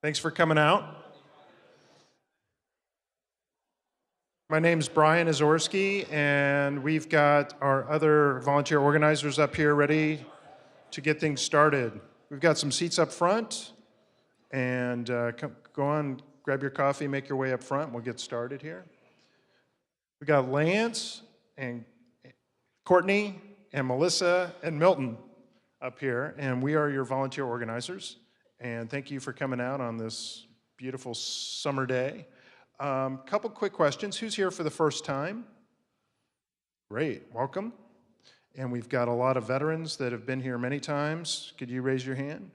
Thanks for coming out. My name's Brian Azorski, and we've got our other volunteer organizers up here ready to get things started. We've got some seats up front, and go on, grab your coffee, make your way up front. We'll get started here. We got Lance and Courtney and Melissa and Milton up here, and we are your volunteer organizers. And thank you for coming out on this beautiful summer day. Couple quick questions. Who's here for the first time? Great, welcome. And we've got a lot of veterans that have been here many times. Could you raise your hand?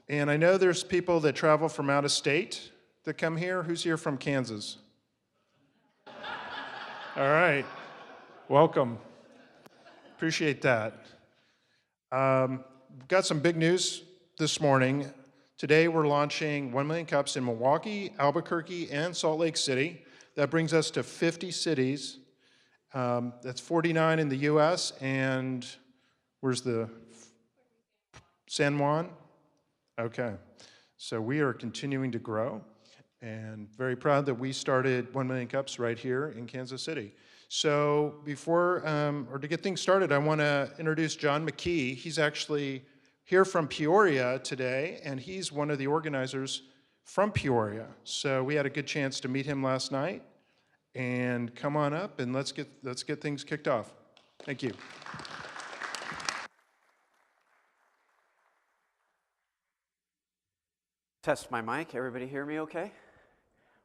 And I know there's people that travel from out of state that come here. Who's here from Kansas? All right, welcome. Appreciate that. We've got some big news this morning. Today we're launching 1 million cups in Milwaukee, Albuquerque, and Salt Lake City. That brings us to 50 cities. That's 49 in the US, and where's the San Juan? Okay, so we are continuing to grow, and very proud that we started 1 million cups right here in Kansas City. So to get things started, I want to introduce John McKee. He's actually here from Peoria today, and he's one of the organizers from Peoria. So we had a good chance to meet him last night, and come on up and let's get things kicked off. Thank you. Test my mic. Everybody hear me okay?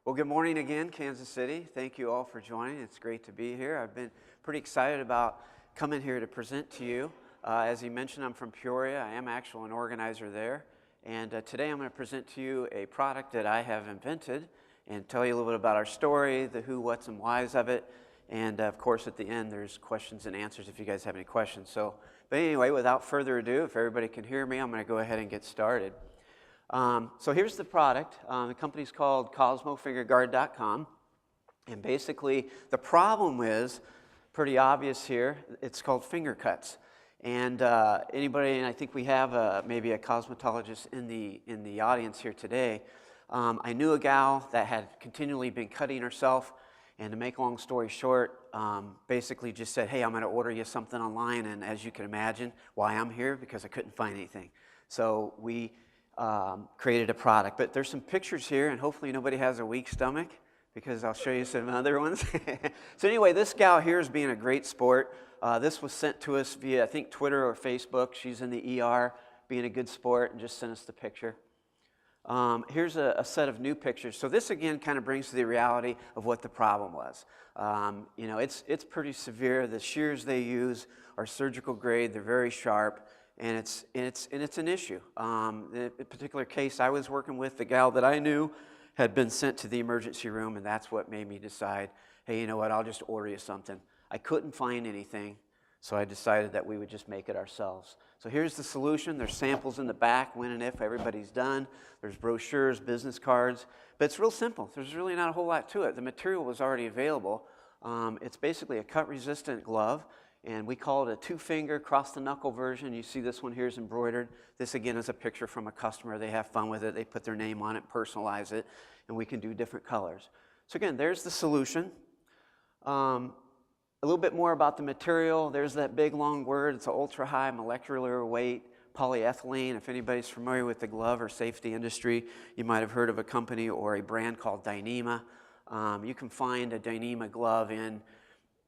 Well, good morning again, Kansas City. Thank you all for joining. It's great to be here. I've been pretty excited about coming here to present to you. As he mentioned, I'm from Peoria. I am actually an organizer there. And today I'm going to present to you a product that I have invented and tell you a little bit about our story, the who, what's, and whys of it. And of course, at the end, there's questions and answers if you guys have any questions. But anyway, without further ado, if everybody can hear me, I'm going to go ahead and get started. So here's the product. The company's called CosmoFingerGuard.com. And basically, the problem is pretty obvious here. It's called finger cuts. And anybody, and I think we have maybe a cosmetologist in the audience here today. I knew a gal that had continually been cutting herself, and to make a long story short, basically just said, hey, I'm going to order you something online, and as you can imagine, why I'm here, because I couldn't find anything. So we created a product. But there's some pictures here, and hopefully nobody has a weak stomach, because I'll show you some other ones. So anyway, this gal here is being a great sport. This was sent to us via, I think, Twitter or Facebook. She's in the ER, being a good sport, and just sent us the picture. Here's a set of new pictures. So this, again, kind of brings to the reality of what the problem was. It's pretty severe. The shears they use are surgical grade. They're very sharp, and it's an issue. In a particular case I was working with, the gal that I knew had been sent to the emergency room, and that's what made me decide, hey, you know what, I'll just order you something. I couldn't find anything, so I decided that we would just make it ourselves. So here's the solution. There's samples in the back, when and if everybody's done. There's brochures, business cards, but it's real simple. There's really not a whole lot to it. The material was already available. It's basically a cut-resistant glove, and we call it a two-finger cross-the-knuckle version. You see this one here is embroidered. This, again, is a picture from a customer. They have fun with it. They put their name on it, personalize it, and we can do different colors. So again, there's the solution. A little bit more about the material. There's that big long word. It's an ultra-high molecular weight polyethylene. If anybody's familiar with the glove or safety industry, you might have heard of a company or a brand called Dyneema. You can find a Dyneema glove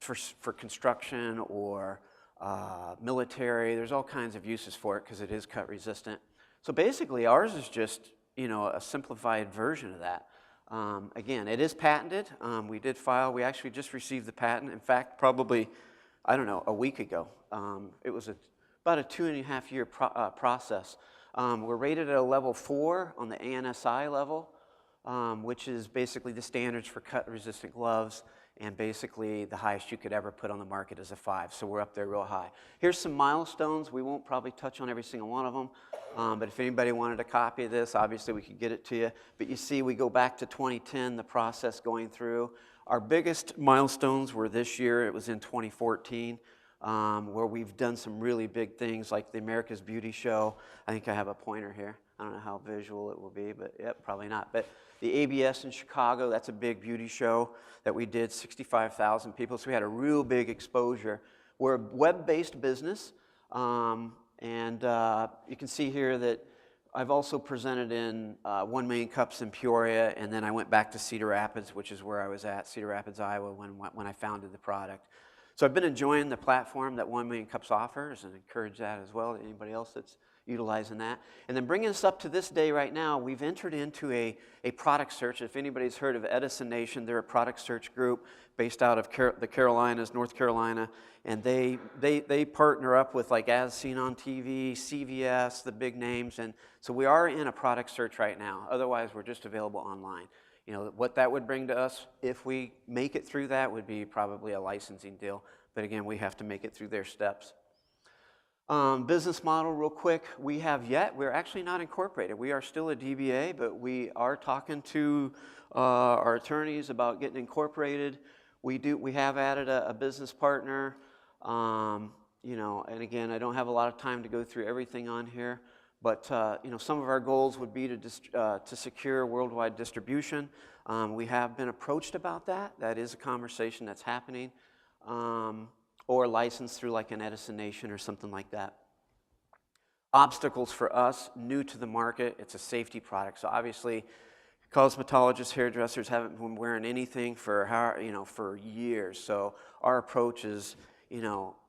for construction or military. There's all kinds of uses for it because it is cut resistant. So basically, ours is just a simplified version of that. Again, it is patented. We did file. We actually just received the patent. In fact, probably, I don't know, a week ago. It was about a 2.5-year process. We're rated at a level 4 on the ANSI level, which is basically the standards for cut-resistant gloves, and basically the highest you could ever put on the market is a 5. So we're up there real high. Here's some milestones. We won't probably touch on every single one of them. But if anybody wanted a copy of this, obviously we could get it to you. But you see, we go back to 2010, the process going through. Our biggest milestones were this year. It was in 2014. where we've done some really big things like the America's Beauty Show. I think I have a pointer here. I don't know how visual it will be, but yep, probably not. But the ABS in Chicago, that's a big beauty show that we did, 65,000 people. So we had a real big exposure. We're a web-based business, and you can see here that I've also presented in 1 million cups in Peoria, and then I went back to Cedar Rapids, which is where I was at, Cedar Rapids, Iowa, when I founded the product. So I've been enjoying the platform that 1 million cups offers and encourage that as well to anybody else that's utilizing that. And then bringing us up to this day right now, we've entered into a product search. If anybody's heard of Edison Nation, they're a product search group based out of the Carolinas, North Carolina, and they partner up with like As Seen on TV, CVS, the big names, and so we are in a product search right now. Otherwise, we're just available online. You know, what that would bring to us, if we make it through that, would be probably a licensing deal. But again, we have to make it through their steps. Business model, real quick, we're actually not incorporated. We are still a DBA, but we are talking to our attorneys about getting incorporated. We have added a business partner, you know, and again, I don't have a lot of time to go through everything on here, but you know, some of our goals would be to secure worldwide distribution. We have been approached about that. That is a conversation that's happening. Or licensed through like an Edison Nation or something like that. Obstacles for us, new to the market, it's a safety product. So obviously, cosmetologists, hairdressers haven't been wearing anything for years. So our approach is,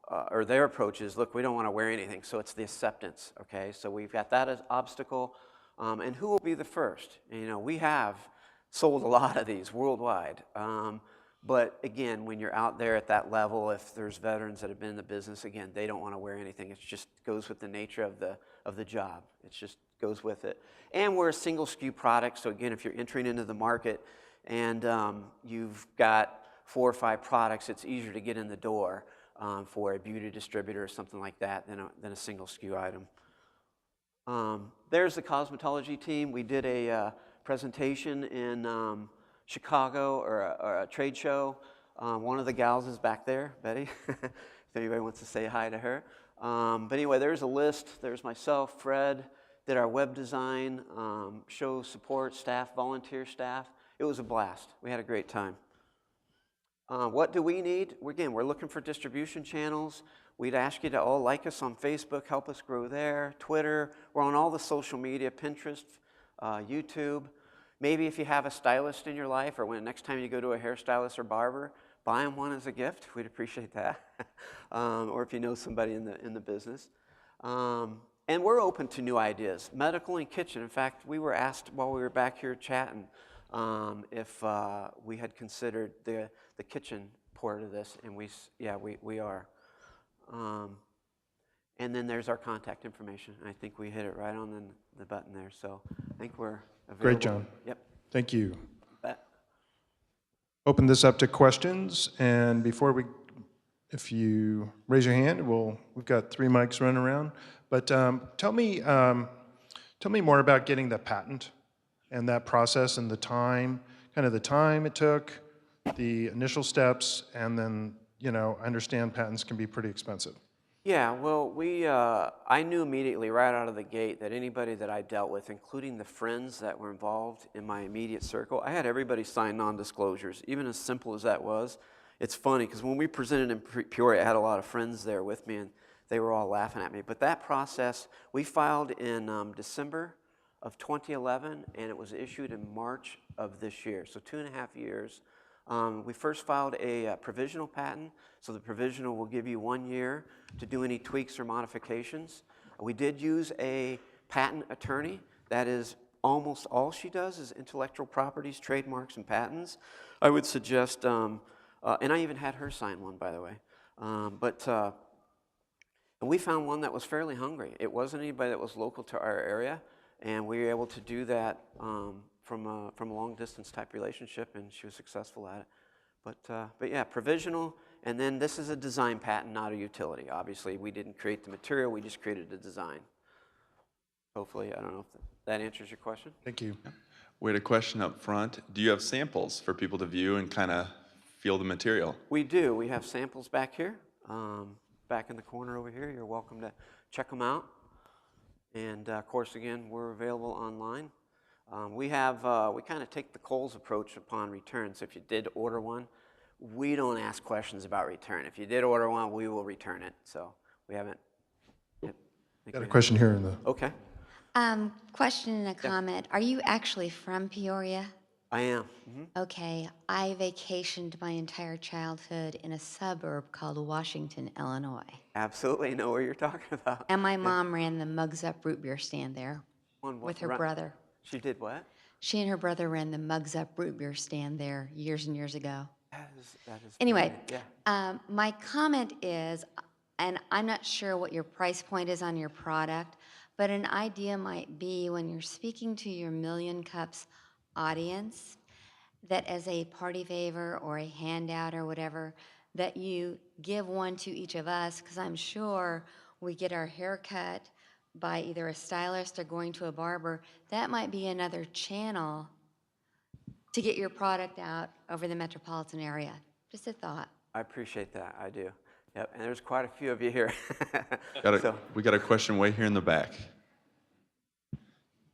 or their approach is, look, we don't want to wear anything. So it's the acceptance, okay? So we've got that as obstacle. And who will be the first? You know, we have sold a lot of these worldwide. But again, when you're out there at that level, if there's veterans that have been in the business, again, they don't want to wear anything. It just goes with the nature of the job. It just goes with it. And we're a single SKU product, so again, if you're entering into the market and you've got 4 or 5 products, it's easier to get in the door for a beauty distributor or something like that than a single SKU item. There's the cosmetology team. We did a presentation in Chicago or a trade show. One of the gals is back there, Betty, if anybody wants to say hi to her. But anyway, there's a list. There's myself, Fred, did our web design, show support staff, volunteer staff. It was a blast. We had a great time. What do we need? Again, we're looking for distribution channels. We'd ask you to all like us on Facebook, help us grow there, Twitter. We're on all the social media, Pinterest, YouTube. Maybe if you have a stylist in your life, or when next time you go to a hairstylist or barber, buy them one as a gift. We'd appreciate that. Or if you know somebody in the business. And we're open to new ideas. Medical and kitchen. In fact, we were asked while we were back here chatting if we had considered the kitchen part of this, and we are. And then there's our contact information. I think we hit it right on the button there. So I think we're available. Great, John. Yep. Thank you. Bet. Open this up to questions, and if you raise your hand, we've got 3 mics running around. But tell me more about getting the patent and that process and the time it took, the initial steps, and then I understand patents can be pretty expensive. Yeah, well, I knew immediately right out of the gate that anybody that I dealt with, including the friends that were involved in my immediate circle, I had everybody sign non-disclosures, even as simple as that was. It's funny, because when we presented in Peoria, I had a lot of friends there with me, and they were all laughing at me. But that process, we filed in December of 2011, and it was issued in March of this year, so 2.5 years. We first filed a provisional patent, so the provisional will give you 1 year to do any tweaks or modifications. We did use a patent attorney. That is almost all she does is intellectual properties, trademarks, and patents. I would suggest, and I even had her sign one, by the way. And we found one that was fairly hungry. It wasn't anybody that was local to our area, and we were able to do that from a long distance type relationship, and she was successful at it. But yeah, provisional, and then this is a design patent, not a utility. Obviously, we didn't create the material, we just created the design. Hopefully, I don't know if that answers your question. Thank you. We had a question up front. Do you have samples for people to view and kind of feel the material? We do. We have samples back here. back in the corner over here. You're welcome to check them out. And of course, again, we're available online. We kind of take the Kohl's approach upon returns. If you did order one, we don't ask questions about return. If you did order one, we will return it. So we haven't. Got a question here in the. Okay. Question and a Yeah. comment. Are you actually from Peoria? I am. Okay, I vacationed my entire childhood in a suburb called Washington, Illinois. Absolutely know what you're talking about. And my mom ran the Mugs Up root beer stand there with her Run- brother. She did what? She and her brother ran the Mugs Up root beer stand there years and years ago. That is Anyway, brilliant. Yeah. my comment is, and I'm not sure what your price point is on your product, but an idea might be when you're speaking to your Million Cups audience, that as a party favor or a handout or whatever, that you give one to each of us, because I'm sure we get our hair cut by either a stylist or going to a barber. That might be another channel to get your product out over the metropolitan area. Just a thought. I appreciate that. I do. Yep. And there's quite a few of you here. We got a question way here in the back.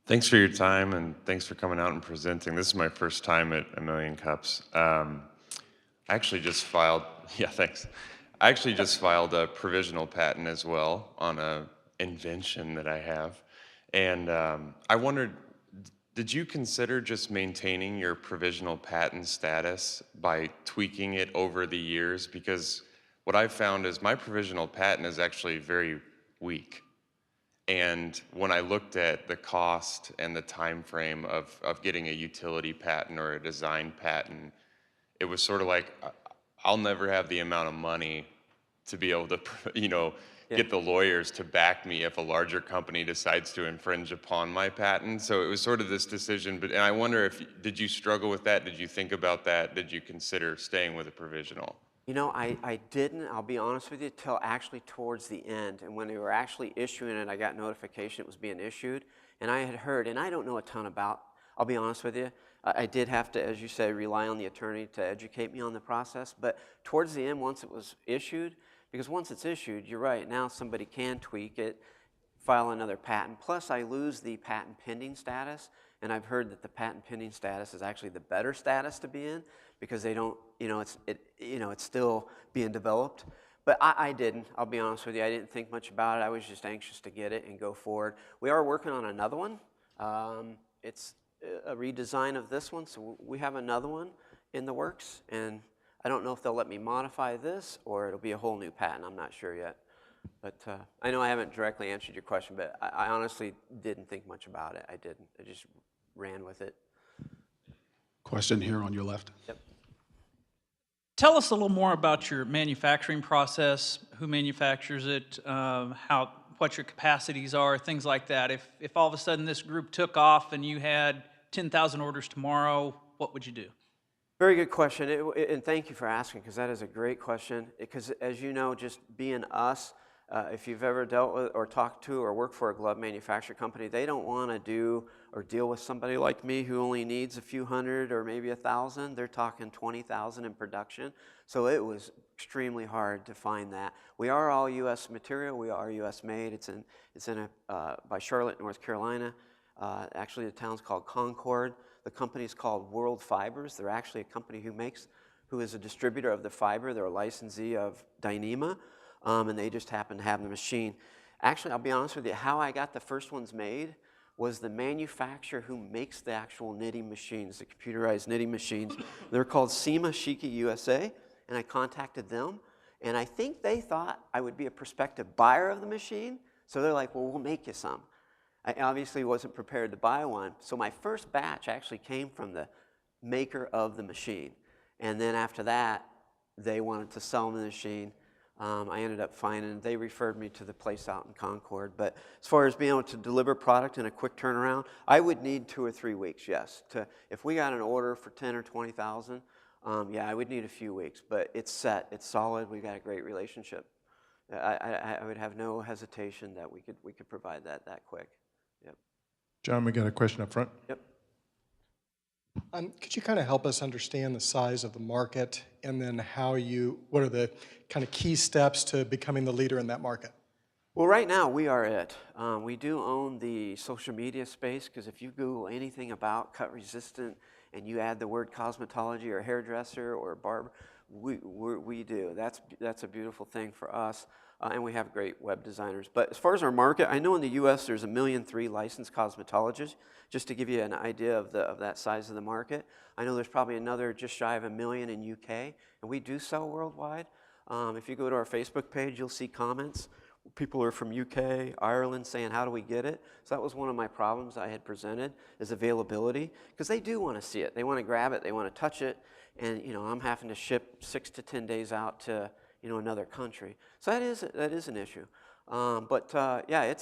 Thanks for your time and thanks for coming out and presenting. This is my first time at A Million Cups. I actually just filed, yeah, thanks. I actually just filed a provisional patent as well on a invention that I have. And I wondered, did you consider just maintaining your provisional patent status by tweaking it over the years? Because what I've found is my provisional patent is actually very weak. And when I looked at the cost and the time frame of getting a utility patent or a design patent, it was sort of like, I'll never have the amount of money to be able to, get the lawyers to back me if a larger company decides to infringe upon my patent. So it was sort of this decision, and I wonder did you struggle with that? Did you think about that? Did you consider staying with a provisional? I didn't, I'll be honest with you, till actually towards the end. And when they were actually issuing it, I got notification it was being issued. And I had heard, and I don't know a ton about, I'll be honest with you, I did have to, as you say, rely on the attorney to educate me on the process. But towards the end, once it was issued, because once it's issued, you're right, now somebody can tweak it, file another patent. Plus, I lose the patent pending status. And I've heard that the patent pending status is actually the better status to be in because they don't, it's still being developed. But I didn't, I'll be honest with you, I didn't think much about it. I was just anxious to get it and go forward. We are working on another one. It's a redesign of this one, so we have another one in the works. And I don't know if they'll let me modify this or it'll be a whole new patent. I'm not sure yet. But I know I haven't directly answered your question, but I honestly didn't think much about it. I didn't. I just ran with it. Question here on your left. Yep. Tell us a little more about your manufacturing process, who manufactures it, what your capacities are, things like that. If all of a sudden this group took off and you had 10,000 orders tomorrow, what would you do? Very good question, and thank you for asking, because that is a great question. Because as you know, just being us, if you've ever dealt with or talked to or worked for a glove manufacturer company, they don't want to do or deal with somebody like me who only needs a few hundred or maybe 1,000. They're talking 20,000 in production. So it was extremely hard to find that. We are all U.S. material. We are U.S. made. It's by Charlotte, North Carolina. Actually, the town's called Concord. The company's called World Fibers. They're actually a company who is a distributor of the fiber. They're a licensee of Dyneema. And they just happen to have the machine. Actually, I'll be honest with you, how I got the first ones made was the manufacturer who makes the actual knitting machines, the computerized knitting machines. They're called SEMA Shiki USA, and I contacted them. And I think they thought I would be a prospective buyer of the machine, so they're like, well, we'll make you some. I obviously wasn't prepared to buy one, so my first batch actually came from the maker of the machine. And then after that, they wanted to sell me the machine. I ended up finding, they referred me to the place out in Concord. But as far as being able to deliver product in a quick turnaround, I would need 2 or 3 weeks, yes. If we got an order for 10 or 20,000, yeah, I would need a few weeks. But it's set, it's solid, we've got a great relationship. I would have no hesitation that we could provide that quick. Yep. John, we got a question up front. Yep. Could you kind of help us understand the size of the market and then what are the kind of key steps to becoming the leader in that market? Well, right now we are it. We do own the social media space because if you Google anything about cut resistant and you add the word cosmetology or hairdresser or barber, we do. That's a beautiful thing for us, and we have great web designers. But as far as our market, I know in the U.S. there's 1.3 million licensed cosmetologists. Just to give you an idea of that size of the market, I know there's probably another just shy of 1 million in UK, and we do sell worldwide. If you go to our Facebook page, you'll see comments. People are from UK, Ireland saying, how do we get it? So that was one of my problems I had presented, is availability, because they do want to see it. They want to grab it, they want to touch it, and I'm having to ship 6 to 10 days out to another country. So that is an issue. Yeah,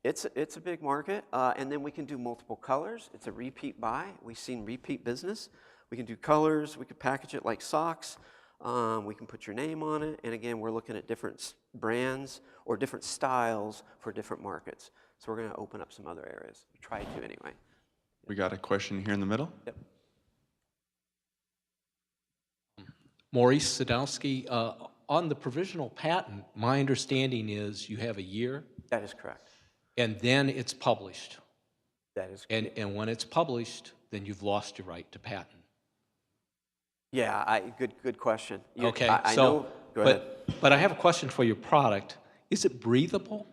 it's a big market, and then we can do multiple colors. It's a repeat buy. We've seen repeat business. We can do colors. We can package it like socks. We can put your name on it, and again, we're looking at different brands or different styles for different markets. So we're going to open up some other areas. We try to anyway. We got a question here in the middle. Yep. Maurice Sadowski, on the provisional patent, my understanding is you have a year, That is correct. and then it's published. That is. And when it's published, then you've lost your right to patent. Yeah, good question. Okay, I so, know. Go ahead. but I have a question for your product. Is it breathable?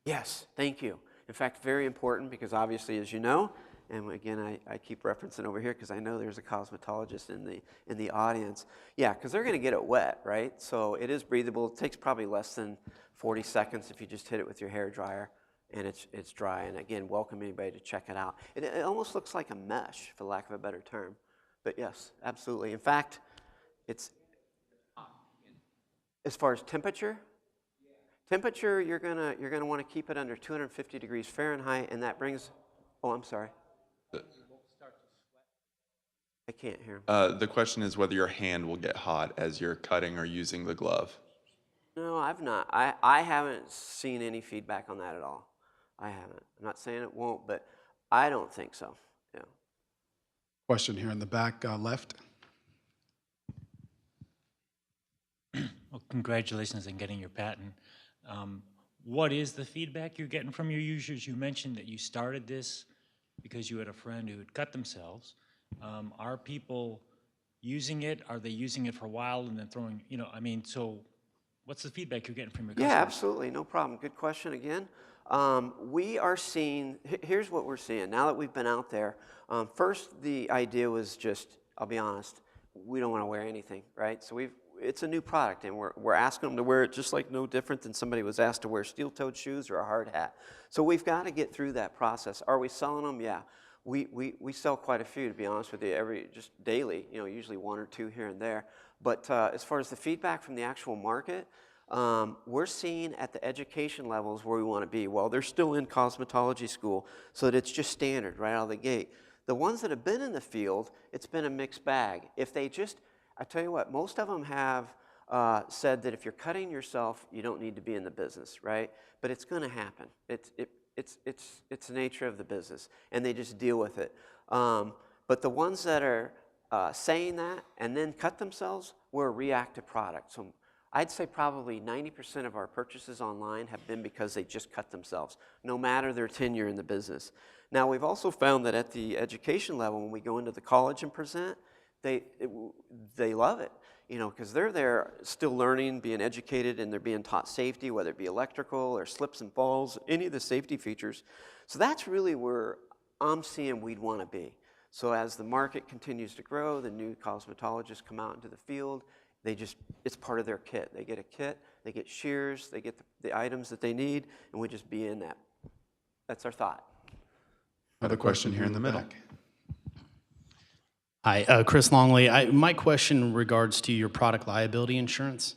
Yes, thank you. In fact, very important because obviously, as you know, and again, I keep referencing over here because I know there's a cosmetologist in the audience. Yeah, because they're going to get it wet, right? So it is breathable. It takes probably less than 40 seconds if you just hit it with your hair dryer, and it's dry. And again, welcome anybody to check it out. It almost looks like a mesh, for lack of a better term. But yes, absolutely. In fact, it's as far as temperature, you're gonna want to keep it under 250 degrees Fahrenheit, and that brings. Oh, I'm sorry. I can't hear him. The question is whether your hand will get hot as you're cutting or using the glove. No, I've not. I haven't seen any feedback on that at all. I haven't. I'm not saying it won't, but I don't think so. Yeah. Question here in the back left. Well, congratulations on getting your patent. What is the feedback you're getting from your users? You mentioned that you started this because you had a friend who had cut themselves. Are people using it? Are they using it for a while and then throwing, so what's the feedback you're getting from your customers? Yeah, absolutely. No problem. Good question again. We are seeing, here's what we're seeing. Now that we've been out there, first the idea was just, I'll be honest, we don't want to wear anything, right? So it's a new product, and we're asking them to wear it just like no different than somebody was asked to wear steel-toed shoes or a hard hat. So we've got to get through that process. Are we selling them? Yeah. We sell quite a few, to be honest with you, just daily, usually 1 or 2 here and there. But as far as the feedback from the actual market, we're seeing at the education levels where we want to be. Well, they're still in cosmetology school, so that it's just standard right out of the gate. The ones that have been in the field, it's been a mixed bag. If they just, I tell you what, most of them have said that if you're cutting yourself, you don't need to be in the business, right? But it's going to happen. It's the nature of the business, and they just deal with it. But the ones that are saying that and then cut themselves, we're a reactive product. So I'd say probably 90% of our purchases online have been because they just cut themselves, no matter their tenure in the business. Now, we've also found that at the education level, when we go into the college and present, they love it, because they're there still learning, being educated, and they're being taught safety, whether it be electrical or slips and falls, any of the safety features. So that's really where I'm seeing we'd want to be. So as the market continues to grow, the new cosmetologists come out into the field, it's part of their kit. They get a kit, they get shears, they get the items that they need, and we just be in that. That's our thought. Another question here in the middle. back. Hi, Chris Longley. My question regards to your product liability insurance.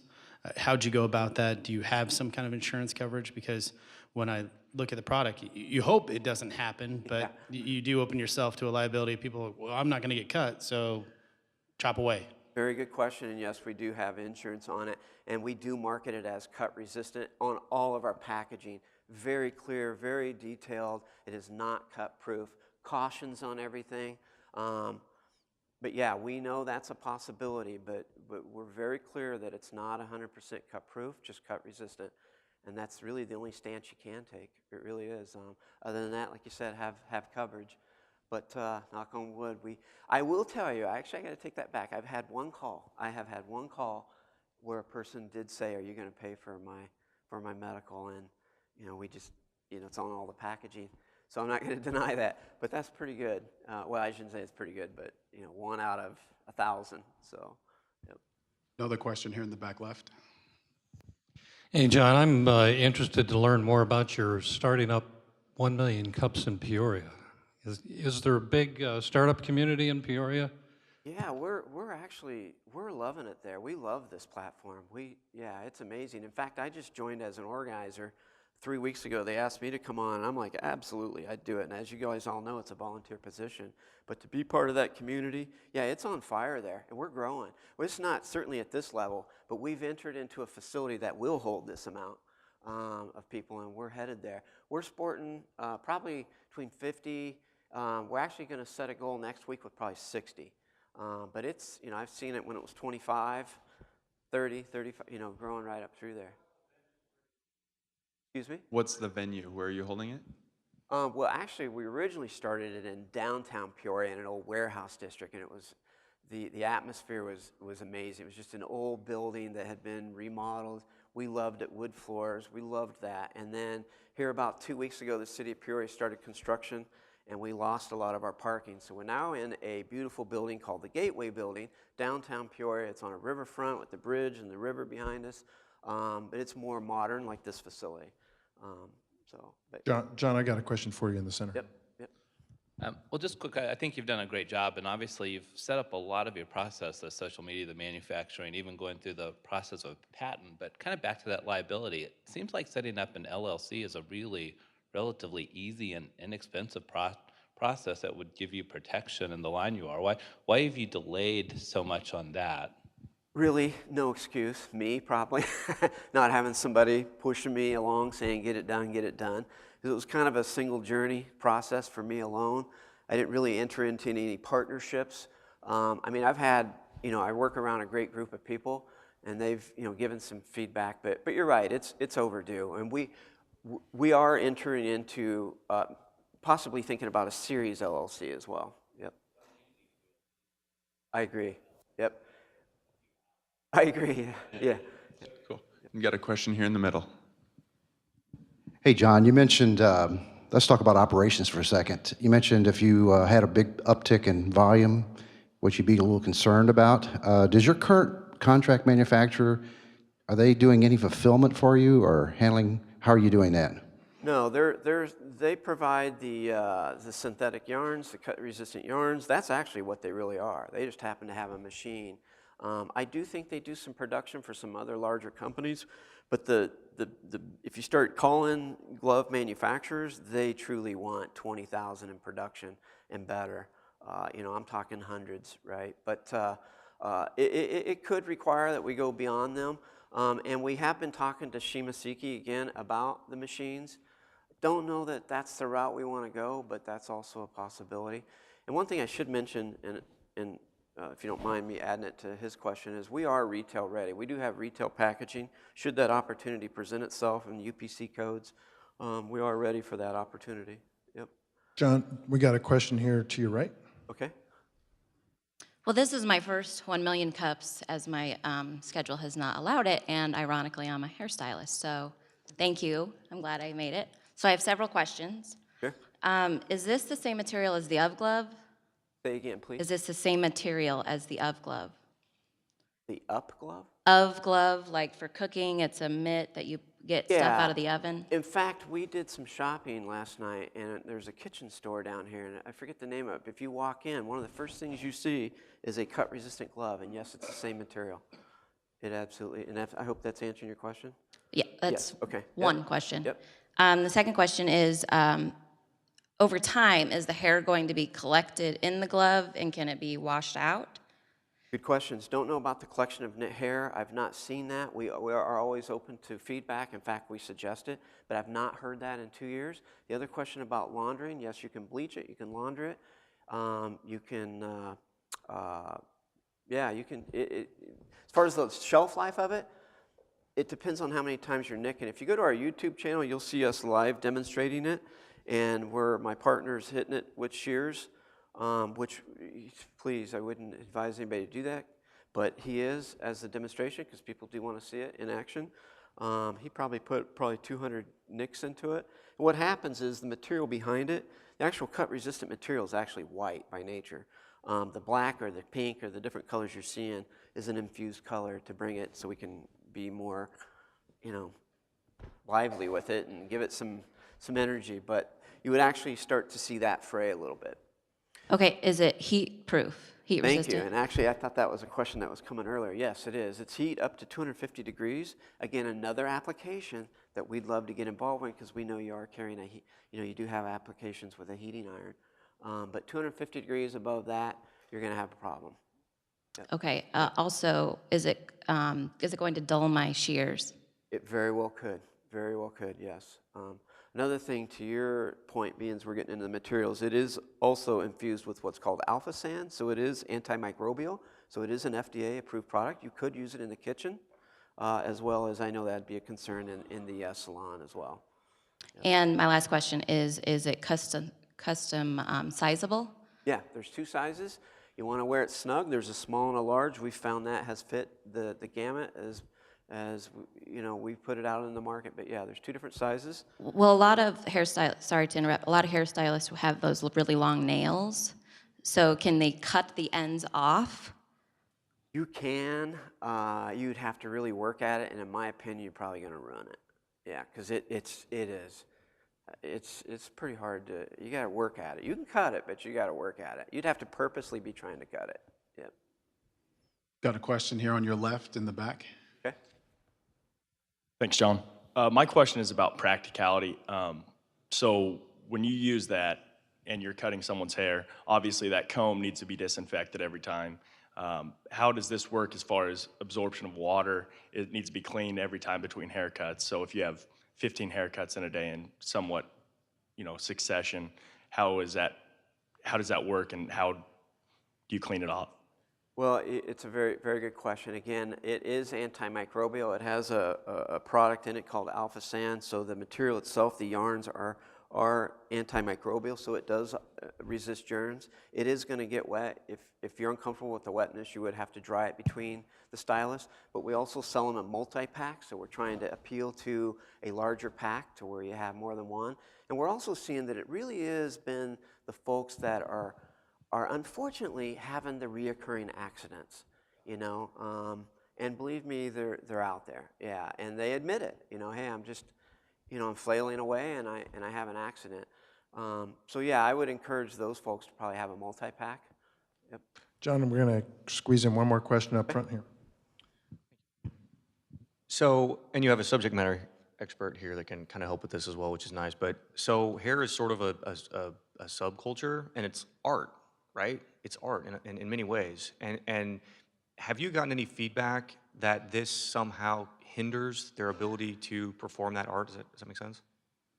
How'd you go about that? Do you have some kind of insurance coverage? Because when I look at the product, you hope it doesn't happen, but you do open yourself to a liability. People are, well, I'm not going to get cut, so chop away. Very good question, and yes, we do have insurance on it, and we do market it as cut resistant on all of our packaging. Very clear, very detailed. It is not cut proof. Cautions on everything. But yeah, we know that's a possibility, but we're very clear that it's not 100% cut proof, just cut resistant. And that's really the only stance you can take. It really is. Other than that, like you said, have coverage. But knock on wood, I will tell you, actually, I got to take that back. I've had one call. I have had one call where a person did say, "Are you going to pay for my medical?" And we just, it's on all the packaging. So I'm not going to deny that, but that's pretty good. Well, I shouldn't say it's pretty good, but 1 out of 1,000. So, yep. Another question here in the back left. Hey, John, I'm interested to learn more about your starting up 1 million cups in Peoria. Is there a big startup community in Peoria? Yeah, we're loving it there. We love this platform. Yeah, it's amazing. In fact, I just joined as an organizer 3 weeks ago. They asked me to come on, and I'm like, absolutely, I'd do it. And as you guys all know, it's a volunteer position. But to be part of that community, yeah, it's on fire there, and we're growing. Well, it's not certainly at this level, but we've entered into a facility that will hold this amount of people, and we're headed there. We're sporting probably between 50. We're actually going to set a goal next week with probably 60. But it's, I've seen it when it was 25, 30, 35, growing right up through there. Excuse me? What's the venue? Where are you holding it? Well, actually, we originally started it in downtown Peoria in an old warehouse district, and it was, the atmosphere was amazing. It was just an old building that had been remodeled. We loved it, wood floors. We loved that. And then here about 2 weeks ago, the city of Peoria started construction, and we lost a lot of our parking. So we're now in a beautiful building called the Gateway Building, downtown Peoria. It's on a riverfront with the bridge and the river behind us. But it's more modern, like this facility. John, I got a question for you in the center. Yep. Well, just quick, I think you've done a great job, and obviously you've set up a lot of your process, the social media, the manufacturing, even going through the process of patent. But kind of back to that liability, it seems like setting up an LLC is a really relatively easy and inexpensive process that would give you protection in the line you are. Why have you delayed so much on that? Really, no excuse. Me, probably. Not having somebody pushing me along saying, get it done, get it done. Because it was kind of a single journey process for me alone. I didn't really enter into any partnerships. I've had, I work around a great group of people, and they've, given some feedback. But you're right, it's overdue. And we are entering into possibly thinking about a series LLC as well. Yep. I agree. Yep. I agree, yeah. Cool. You got a question here in the middle. Hey, John, you mentioned, let's talk about operations for a second. You mentioned if you had a big uptick in volume, what you'd be a little concerned about. Does your current contract manufacturer, are they doing any fulfillment for you or handling, how are you doing that? No, they provide the synthetic yarns, the cut-resistant yarns. That's actually what they really are. They just happen to have a machine. I do think they do some production for some other larger companies, but if you start calling glove manufacturers, they truly want 20,000 in production and better. I'm talking hundreds, right? But it could require that we go beyond them. And we have been talking to Shimaseki again about the machines. Don't know that that's the route we want to go, but that's also a possibility. And one thing I should mention, and if you don't mind me adding it to his question, is we are retail ready. We do have retail packaging. Should that opportunity present itself in UPC codes, we are ready for that opportunity. Yep. John, we got a question here to your right. Okay. Well, this is my first 1 million cups, as my schedule has not allowed it, and ironically, I'm a hairstylist. So thank you. I'm glad I made it. So I have several questions. Sure. Is this the same material as the UV glove? Say again, please. Is this the same material as the UV glove? The up glove? UV glove, like for cooking, it's a mitt that you get stuff out of the oven? In fact, we did some shopping last night, and there's a kitchen store down here, and I forget the name of it. If you walk in, one of the first things you see is a cut-resistant glove, and yes, it's the same material. It absolutely, and I hope that's answering your question? Yeah, that's yes. Okay. one question. Yep. The second question is, over time, is the hair going to be collected in the glove, and can it be washed out? Good questions. Don't know about the collection of knit hair. I've not seen that. We are always open to feedback. In fact, we suggest it, but I've not heard that in 2 years. The other question about laundering, yes, you can bleach it, you can launder it. You can Yeah, you can, as far as the shelf life of it, it depends on how many times you're nicking. If you go to our YouTube channel, you'll see us live demonstrating it, and where my partner's hitting it with shears, which, please, I wouldn't advise anybody to do that, but he is, as a demonstration, because people do want to see it in action. He probably put 200 nicks into it. And what happens is the material behind it, the actual cut-resistant material is actually white by nature. The black or the pink or the different colors you're seeing is an infused color to bring it so we can be more, lively with it and give it some energy. But you would actually start to see that fray a little bit. Okay, is it heat proof, heat Thank resistant? you. And actually, I thought that was a question that was coming earlier. Yes, it is. It's heat up to 250 degrees. Again, another application that we'd love to get involved in because we know you are carrying a heat. You do have applications with a heating iron. But 250 degrees above that, you're going to have a problem. Yep. Okay, also, is it going to dull my shears? It very well could. Very well could, yes. Another thing to your point, being as we're getting into the materials, it is also infused with what's called alpha sand, so it is antimicrobial, so it is an FDA-approved product. You could use it in the kitchen, as well as I know that'd be a concern in the salon as well. Yep. And my last question is it custom sizable? Yeah, there's 2 sizes. You want to wear it snug. There's a small and a large. We found that has fit the gamut as we put it out in the market. But yeah, there's 2 different sizes. Well, a lot of hairstylists, sorry to interrupt, a lot of hairstylists have those really long nails. So can they cut the ends off? You can. You'd have to really work at it, and in my opinion, you're probably going to ruin it. Yeah, because it is. It's pretty hard to. You got to work at it. You can cut it, but you got to work at it. You'd have to purposely be trying to cut it. Yep. Got a question here on your left in the back. Okay. Thanks, John. My question is about practicality. So when you use that and you're cutting someone's hair, obviously that comb needs to be disinfected every time. How does this work as far as absorption of water? It needs to be cleaned every time between haircuts. So if you have 15 haircuts in a day in somewhat, succession, how does that work, and how do you clean it off? Well, it's a very, very good question. Again, it is antimicrobial. It has a product in it called alpha sand. So the material itself, the yarns are antimicrobial, so it does resist germs. It is going to get wet. If you're uncomfortable with the wetness, you would have to dry it between the stylists. But we also sell them a multi-pack, so we're trying to appeal to a larger pack to where you have more than one. And we're also seeing that it really has been the folks that are unfortunately having the reoccurring accidents, and believe me, they're out there, yeah, and they admit it, hey, I'm just, I'm flailing away and I have an accident. So yeah, I would encourage those folks to probably have a multi-pack. Yep. John, we're going to squeeze in one more question up front here. So, and you have a subject matter expert here that can kind of help with this as well, which is nice. But so hair is sort of a subculture, and it's art, right? It's art in many ways. And have you gotten any feedback that this somehow hinders their ability to perform that art? Does that make sense?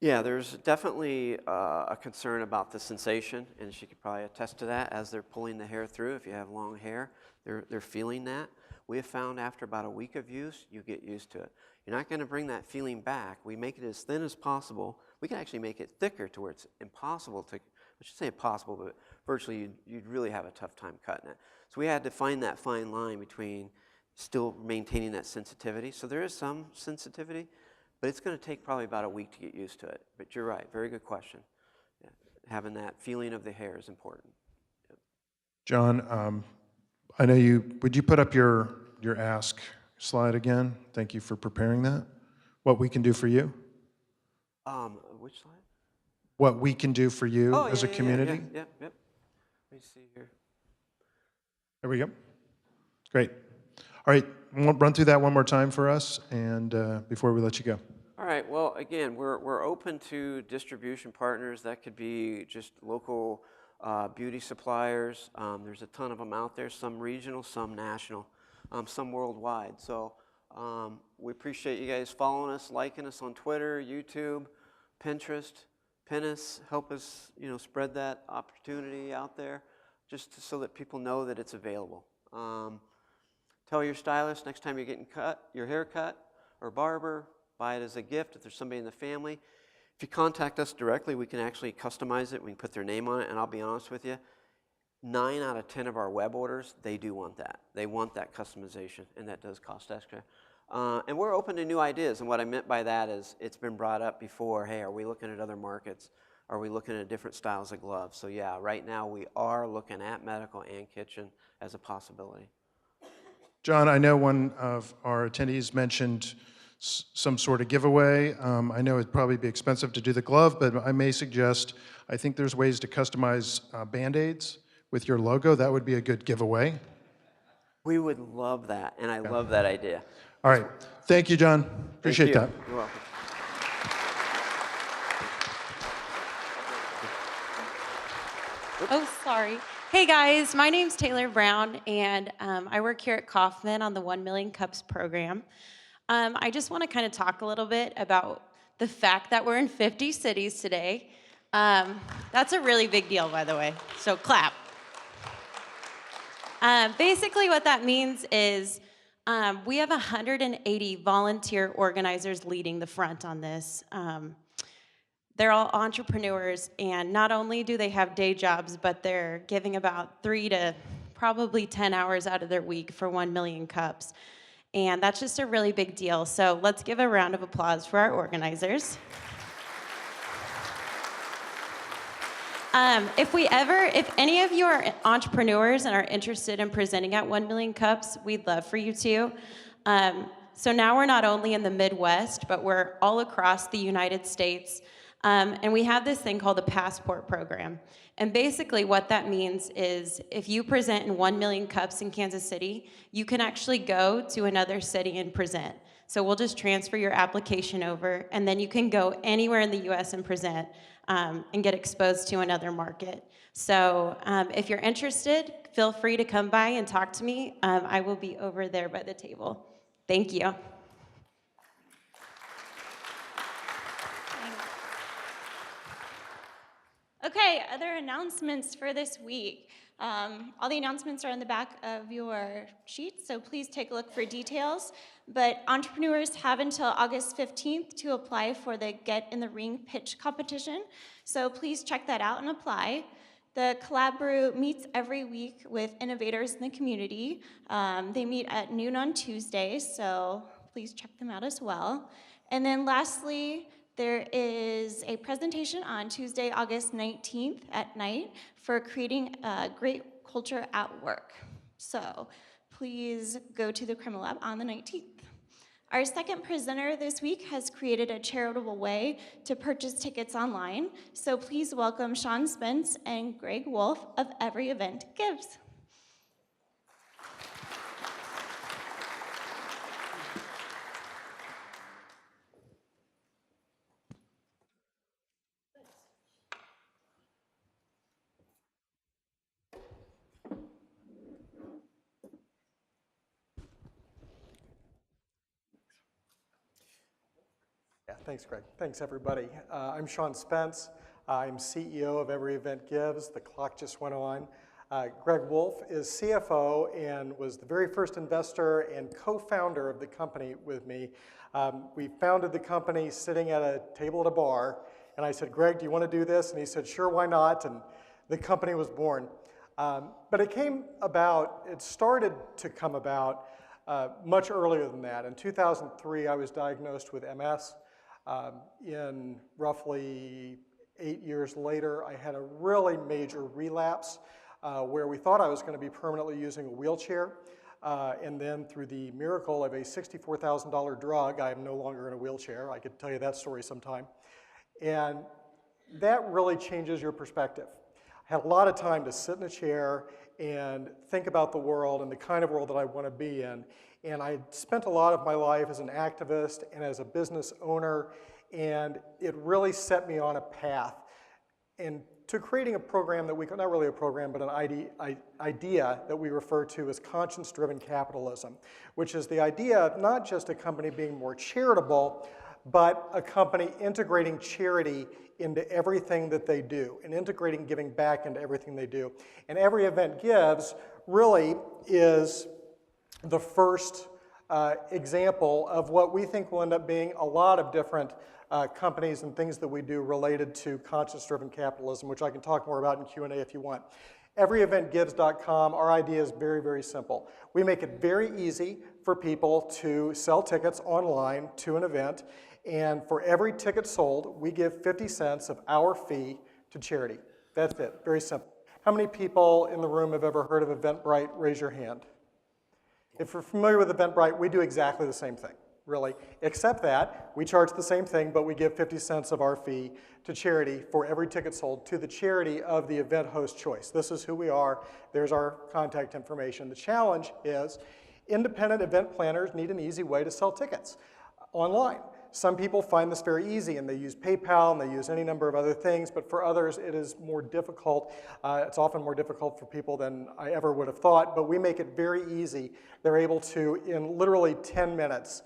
Yeah, there's definitely a concern about the sensation, and she could probably attest to that as they're pulling the hair through. If you have long hair, they're feeling that. We have found after about a week of use, you get used to it. You're not going to bring that feeling back. We make it as thin as possible. We can actually make it thicker to where it's impossible to, I should say impossible, but virtually you'd really have a tough time cutting it. So we had to find that fine line between still maintaining that sensitivity. So there is some sensitivity, but it's going to take probably about a week to get used to it. But you're right, very good question. Yeah. Having that feeling of the hair is important. Yep. John, I know would you put up your ask slide again? Thank you for preparing that. What we can do for you? Which slide? What we can do for you as a community? Yep. Let me see here. There we go. Great. All right, run through that one more time for us, and before we let you go. All right. Well, again, we're open to distribution partners. That could be just local beauty suppliers. There's a ton of them out there. Some regional, some national, some worldwide. So we appreciate you guys following us, liking us on Twitter, YouTube, Pinterest. Pin us, help us, spread that opportunity out there. so that people know that it's available. Tell your stylist next time you're getting your hair cut or barber, buy it as a gift if there's somebody in the family. If you contact us directly, we can actually customize it. We can put their name on it, and I'll be honest with you, 9 out of 10 of our web orders, they do want that. They want that customization, and that does cost extra. And we're open to new ideas, and what I meant by that is it's been brought up before, hey, are we looking at other markets? Are we looking at different styles of gloves? So yeah, right now we are looking at medical and kitchen as a possibility. John, I know one of our attendees mentioned some sort of giveaway. I know it'd probably be expensive to do the glove, but I may suggest, I think there's ways to customize Band-Aids with your logo. That would be a good giveaway. We would love that, and I love that idea. All right. Thank you, John. Appreciate that. You're welcome. Oh, sorry. Hey guys, my name's Taylor Brown, and I work here at Kaufman on the 1 Million Cups program. I just want to kind of talk a little bit about the fact that we're in 50 cities today. That's a really big deal, by the way, so clap. Basically what that means is we have 180 volunteer organizers leading the front on this. They're all entrepreneurs, and not only do they have day jobs, but they're giving about 3 to probably 10 hours out of their week for 1 million cups. And that's just a really big deal. So let's give a round of applause for our organizers. If any of you are entrepreneurs and are interested in presenting at 1 Million Cups, we'd love for you to. So now we're not only in the Midwest, but we're all across the United States. And we have this thing called the Passport Program. And basically what that means is if you present in 1 Million Cups in Kansas City, you can actually go to another city and present. So we'll just transfer your application over, and then you can go anywhere in the US and present and get exposed to another market. So if you're interested, feel free to come by and talk to me. I will be over there by the table. Thank you. Okay, other announcements for this week. All the announcements are in the back of your sheets, so please take a look for details. But entrepreneurs have until August 15th to apply for the Get in the Ring pitch competition, so please check that out and apply. The Collab Brew meets every week with innovators in the community. They meet at noon on Tuesdays, so please check them out as well. And then lastly, there is a presentation on Tuesday, August 19th at night for creating a great culture at work. So please go to the Criminal Lab on the 19th. Our second presenter this week has created a charitable way to purchase tickets online. So please welcome Sean Spence and Greg Wolf of Every Event Gives. Yeah, thanks, Greg. Thanks, everybody. I'm Sean Spence. I'm CEO of Every Event Gives. The clock just went on. Greg Wolf is CFO and was the very first investor and co-founder of the company with me. We founded the company sitting at a table at a bar, and I said, Greg, do you want to do this? And he said, sure, why not? And the company was born. But it started to come about much earlier than that. In 2003, I was diagnosed with MS. In roughly 8 years later, I had a really major relapse where we thought I was going to be permanently using a wheelchair. And then through the miracle of a $64,000 drug, I am no longer in a wheelchair. I could tell you that story sometime. And that really changes your perspective. I had a lot of time to sit in a chair and think about the world and the kind of world that I want to be in. And I spent a lot of my life as an activist and as a business owner, and it really set me on a path and to creating a program that we, not really a program, but an idea that we refer to as conscience-driven capitalism, which is the idea of not just a company being more charitable, but a company integrating charity into everything that they do and integrating giving back into everything they do. And Every Event Gives really is the first example of what we think will end up being a lot of different companies and things that we do related to conscience-driven capitalism, which I can talk more about in Q&A if you want. Everyeventgives.com, our idea is very, very simple. We make it very easy for people to sell tickets online to an event, and for every ticket sold, we give 50 cents of our fee to charity. That's it, very simple. How many people in the room have ever heard of Eventbrite? Raise your hand. If you're familiar with Eventbrite, we do exactly the same thing, really, except that we charge the same thing, but we give 50 cents of our fee to charity for every ticket sold to the charity of the event host choice. This is who we are. There's our contact information. The challenge is independent event planners need an easy way to sell tickets online. Some people find this very easy, and they use PayPal, and they use any number of other things, but for others, it is more difficult. It's often more difficult for people than I ever would have thought, but we make it very easy. They're able to, in literally 10 minutes,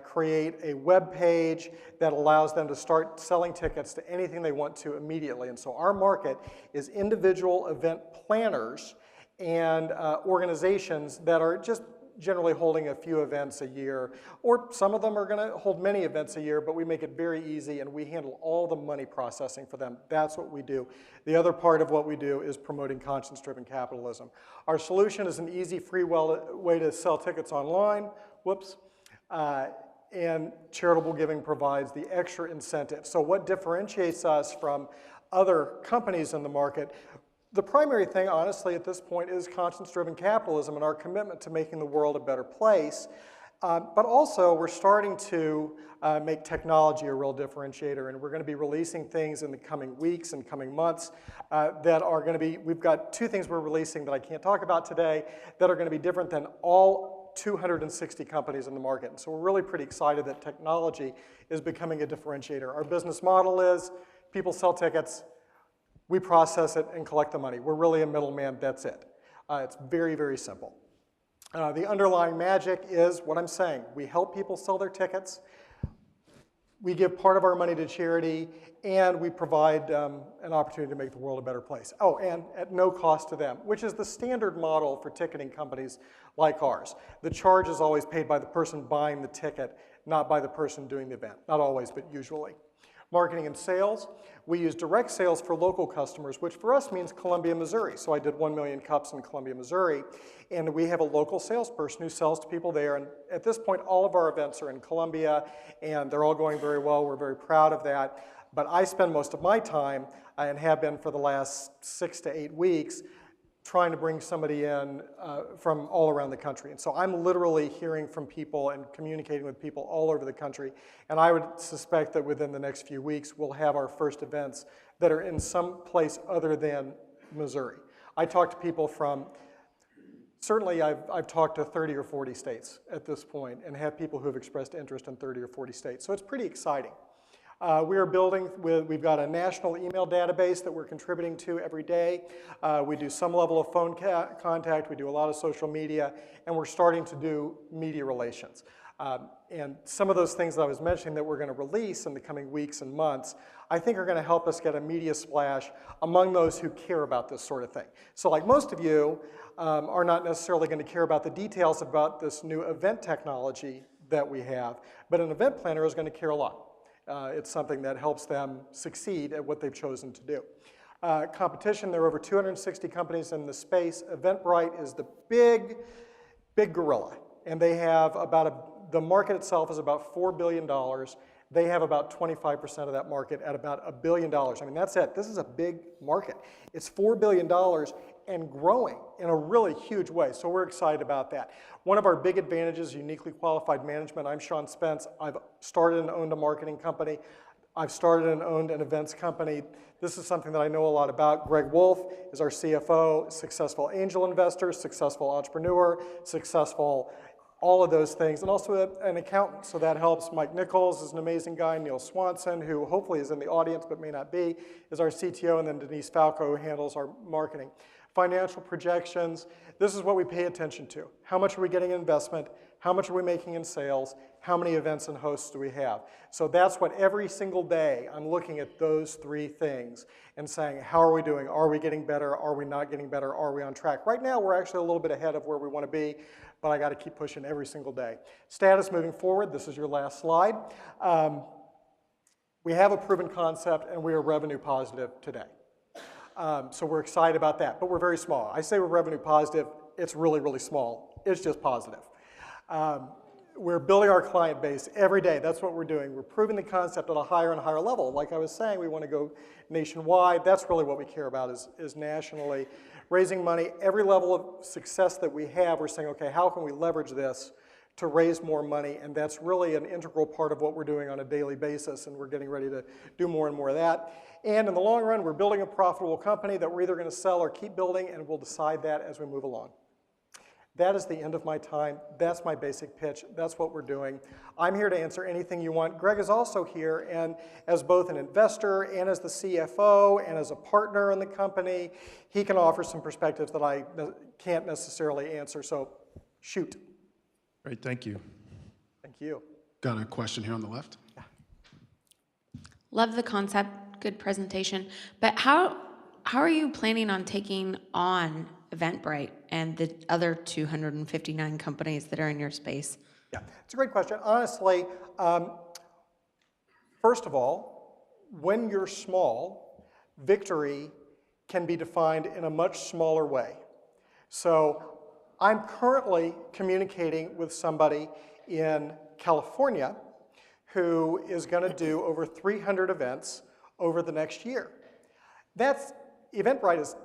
create a web page that allows them to start selling tickets to anything they want to immediately. And so our market is individual event planners and organizations that are just generally holding a few events a year, or some of them are going to hold many events a year, but we make it very easy and we handle all the money processing for them. That's what we do. The other part of what we do is promoting conscience-driven capitalism. Our solution is an easy, free way to sell tickets online. Whoops. And charitable giving provides the extra incentive. So what differentiates us from other companies in the market? The primary thing, honestly, at this point is conscience-driven capitalism and our commitment to making the world a better place. But also, we're starting to make technology a real differentiator, and we're going to be releasing things in the coming weeks and coming months that are going to be, we've got 2 things we're releasing that I can't talk about today that are going to be different than all 260 companies in the market. And so we're really pretty excited that technology is becoming a differentiator. Our business model is people sell tickets, we process it and collect the money. We're really a middleman, that's it. It's very, very simple. The underlying magic is what I'm saying. We help people sell their tickets, we give part of our money to charity, and we provide an opportunity to make the world a better place. Oh, and at no cost to them, which is the standard model for ticketing companies like ours. The charge is always paid by the person buying the ticket, not by the person doing the event. Not always, but usually. Marketing and sales, we use direct sales for local customers, which for us means Columbia, Missouri. So I did 1 million cups in Columbia, Missouri, and we have a local salesperson who sells to people there. And at this point, all of our events are in Columbia, and they're all going very well. We're very proud of that. But I spend most of my time, and have been for the last 6 to 8 weeks, trying to bring somebody in from all around the country. And so I'm literally hearing from people and communicating with people all over the country. And I would suspect that within the next few weeks, we'll have our first events that are in some place other than Missouri. I talk to people from, certainly I've talked to 30 or 40 states at this point and have people who have expressed interest in 30 or 40 states. So it's pretty exciting. We are building, we've got a national email database that we're contributing to every day. We do some level of phone contact, we do a lot of social media, and we're starting to do media relations. And some of those things that I was mentioning that we're going to release in the coming weeks and months, I think are going to help us get a media splash among those who care about this sort of thing. So like most of you are not necessarily going to care about the details about this new event technology that we have, but an event planner is going to care a lot. It's something that helps them succeed at what they've chosen to do. Competition, there are over 260 companies in the space. Eventbrite is the big gorilla, and they have about the market itself is about $4 billion. They have about 25% of that market at about $1 billion. I mean, that's it. This is a big market. It's $4 billion and growing in a really huge way, so we're excited about that. One of our big advantages is uniquely qualified management. I'm Sean Spence. I've started and owned a marketing company. I've started and owned an events company. This is something that I know a lot about. Greg Wolf is our CFO, successful angel investor, successful entrepreneur, successful all of those things, and also an accountant, so that helps. Mike Nichols is an amazing guy. Neil Swanson, who hopefully is in the audience but may not be, is our CTO, and then Denise Falco, who handles our marketing. Financial projections, this is what we pay attention to. How much are we getting in investment? How much are we making in sales? How many events and hosts do we have? So that's what every single day I'm looking at those three things and saying, how are we doing? Are we getting better? Are we not getting better? Are we on track? Right now, we're actually a little bit ahead of where we want to be, but I got to keep pushing every single day. Status moving forward. This is your last slide. We have a proven concept, and we are revenue positive today. So we're excited about that, but we're very small. I say we're revenue positive. It's really, really small. It's just positive. We're building our client base every day. That's what we're doing. We're proving the concept at a higher and higher level. Like I was saying, we want to go nationwide. That's really what we care about is nationally. Raising money, every level of success that we have, we're saying, okay, how can we leverage this to raise more money? And that's really an integral part of what we're doing on a daily basis, and we're getting ready to do more and more of that. And in the long run, we're building a profitable company that we're either going to sell or keep building, and we'll decide that as we move along. That is the end of my time. That's my basic pitch. That's what we're doing. I'm here to answer anything you want. Greg is also here, and as both an investor and as the CFO and as a partner in the company, he can offer some perspectives that I can't necessarily answer, so shoot. Great, thank you. Thank you. Got a question here on the left. Love the concept, good presentation, but how are you planning on taking on Eventbrite and the other 259 companies that are in your space? Yeah, it's a great question. Honestly, first of all, when you're small, victory can be defined in a much smaller way. So I'm currently communicating with somebody in California who is going to do over 300 events over the next year. Eventbrite is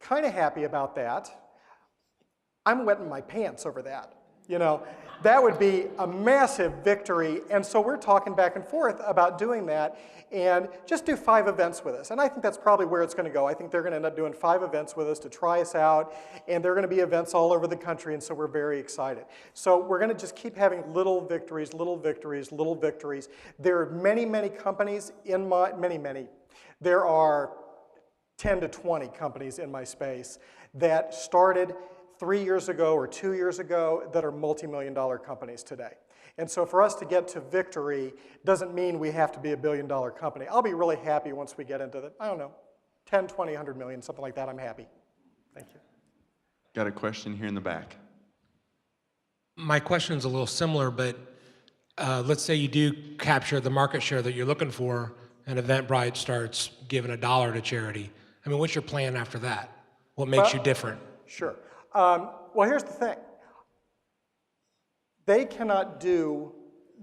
kind of happy about that. I'm wetting my pants over that. You know, that would be a massive victory, and so we're talking back and forth about doing that, and just do 5 events with us. And I think that's probably where it's going to go. I think they're going to end up doing 5 events with us to try us out, and they're going to be events all over the country, and so we're very excited. So we're going to just keep having little victories, little victories, little victories. There are many, many companies in my, there are 10 to 20 companies in my space that started 3 years ago or 2 years ago that are multi-million-dollar companies today. And so for us to get to victory doesn't mean we have to be a billion-dollar company. I'll be really happy once we get into the, I don't know, 10, 20, 100 million, something like that. I'm happy. Thank you. Got a question here in the back. My question is a little similar, but let's say you do capture the market share that you're looking for, and Eventbrite starts giving $1 to charity. I mean, what's your plan after that? What makes you different? Sure. Well, here's the thing. They cannot do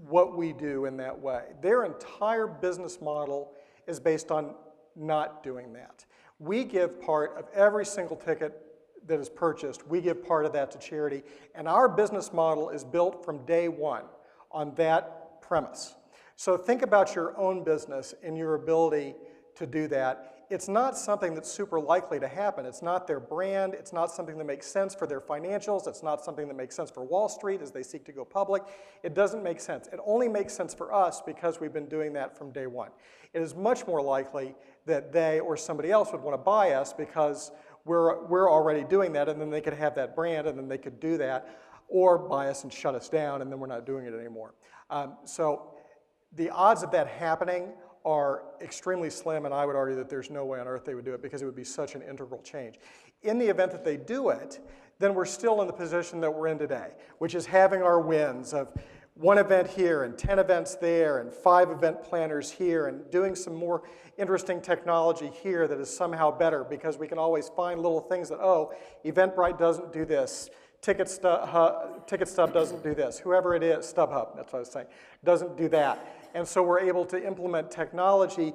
what we do in that way. Their entire business model is based on not doing that. We give part of every single ticket that is purchased, we give part of that to charity, and our business model is built from day one on that premise. So think about your own business and your ability to do that. It's not something that's super likely to happen. It's not their brand. It's not something that makes sense for their financials. It's not something that makes sense for Wall Street as they seek to go public. It doesn't make sense. It only makes sense for us because we've been doing that from day one. It is much more likely that they or somebody else would want to buy us because we're already doing that, and then they could have that brand, and then they could do that, or buy us and shut us down, and then we're not doing it anymore. So the odds of that happening are extremely slim, and I would argue that there's no way on earth they would do it because it would be such an integral change. In the event that they do it, then we're still in the position that we're in today, which is having our wins of 1 event here and 10 events there and 5 event planners here and doing some more interesting technology here that is somehow better because we can always find little things that, oh, Eventbrite doesn't do this, TicketStub doesn't do this, whoever it is, StubHub, that's what I was saying, doesn't do that. And so we're able to implement technology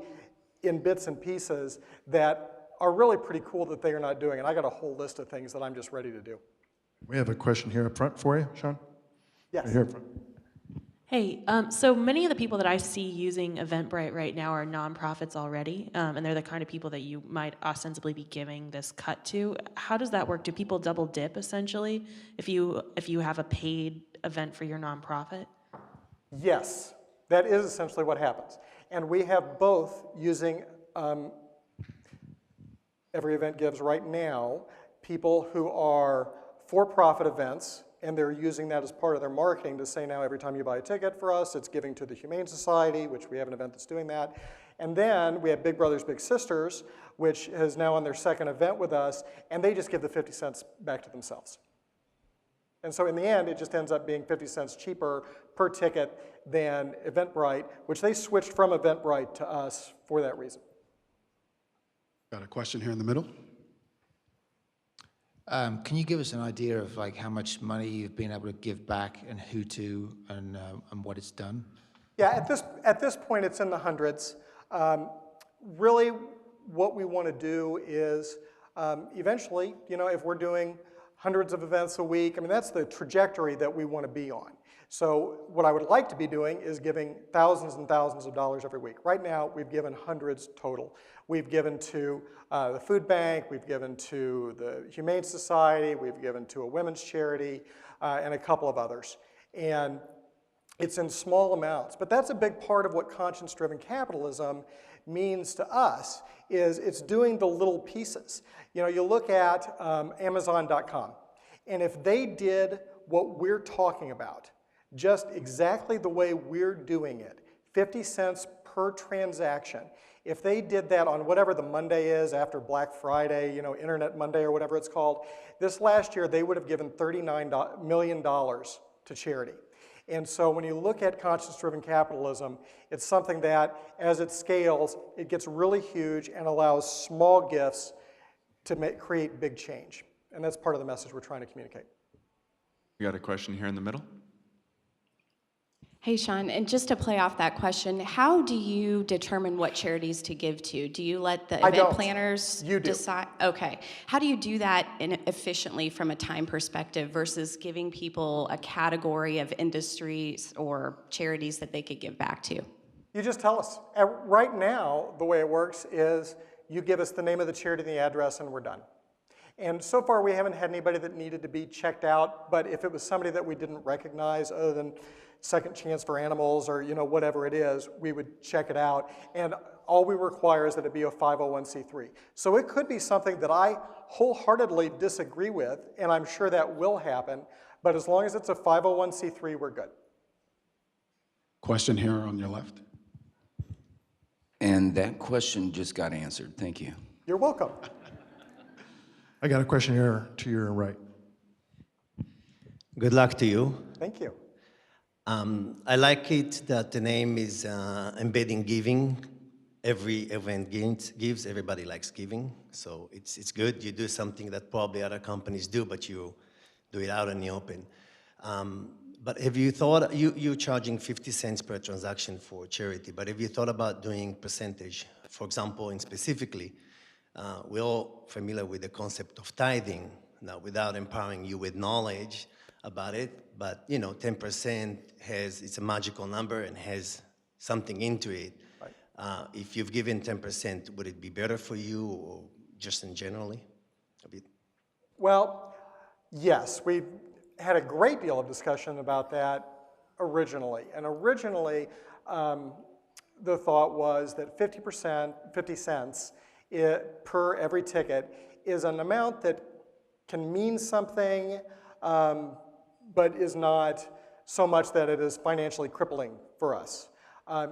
in bits and pieces that are really pretty cool that they are not doing. And I got a whole list of things that I'm just ready to do. We have a question here up front for you, Sean. Yes. Right here up front. Hey, so many of the people that I see using Eventbrite right now are nonprofits already, and they're the kind of people that you might ostensibly be giving this cut to. How does that work? Do people double dip essentially if you have a paid event for your nonprofit? Yes, that is essentially what happens. And we have both using Every Event Gives right now, people who are for-profit events And they're using that as part of their marketing to say now every time you buy a ticket for us, it's giving to the Humane Society, which we have an event that's doing that. And then we have Big Brothers Big Sisters, which is now on their second event with us, and they just give the 50 cents back to themselves. And so in the end, it just ends up being 50 cents cheaper per ticket than Eventbrite, which they switched from Eventbrite to us for that reason. Got a question here in the middle. Can you give us an idea of like how much money you've been able to give back and who to and what it's done? Yeah, at this point, it's in the hundreds. Really, what we want to do is eventually, you know, if we're doing hundreds of events a week, I mean, that's the trajectory that we want to be on. So what I would like to be doing is giving thousands and thousands of dollars every week. Right now, we've given hundreds total. We've given to the food bank, we've given to the Humane Society, we've given to a women's charity, and a couple of others. And it's in small amounts, but that's a big part of what conscience-driven capitalism means to us, is it's doing the little pieces. You know, you look at Amazon.com, and if they did what we're talking about, just exactly the way we're doing it, 50 cents per transaction, if they did that on whatever the Monday is after Black Friday, you know, Internet Monday or whatever it's called, this last year they would have given $39 million to charity. And so when you look at conscience-driven capitalism, it's something that, as it scales, it gets really huge and allows small gifts to create big change. And that's part of the message we're trying to communicate. We got a question here in the middle. Hey, Sean, and just to play off that question, how do you determine what charities to give to? Do you let the event planners decide? Okay. How do you do that efficiently from a time perspective versus giving people a category of industries or charities that they could give back to? You just tell us. Right now, the way it works is you give us the name of the charity and the address, and we're done. And so far, we haven't had anybody that needed to be checked out, but if it was somebody that we didn't recognize other than Second Chance for Animals or, you know, whatever it is, we would check it out. And all we require is that it be a 501c3. So it could be something that I wholeheartedly disagree with, and I'm sure that will happen, but as long as it's a 501c3, we're good. Question here on your left. And that question just got answered. Thank you. You're welcome. I got a question here to your right. Good luck to you. Thank you. I like it that the name is embedding giving. Every event gives, everybody likes giving. So it's good. You do something that probably other companies do, but you do it out in the open. But have you thought, you're charging 50 cents per transaction for charity, but have you thought about doing percentage? For example, and specifically, we're all familiar with the concept of tithing. Now, without empowering you with knowledge about it, but you know, 10% it's a magical number and has something into it. Right. If you've given 10%, would it be better for you or just in generally? Well, yes, we had a great deal of discussion about that originally. And originally, the thought was that 50 cents per every ticket is an amount that can mean something, but is not so much that it is financially crippling for us.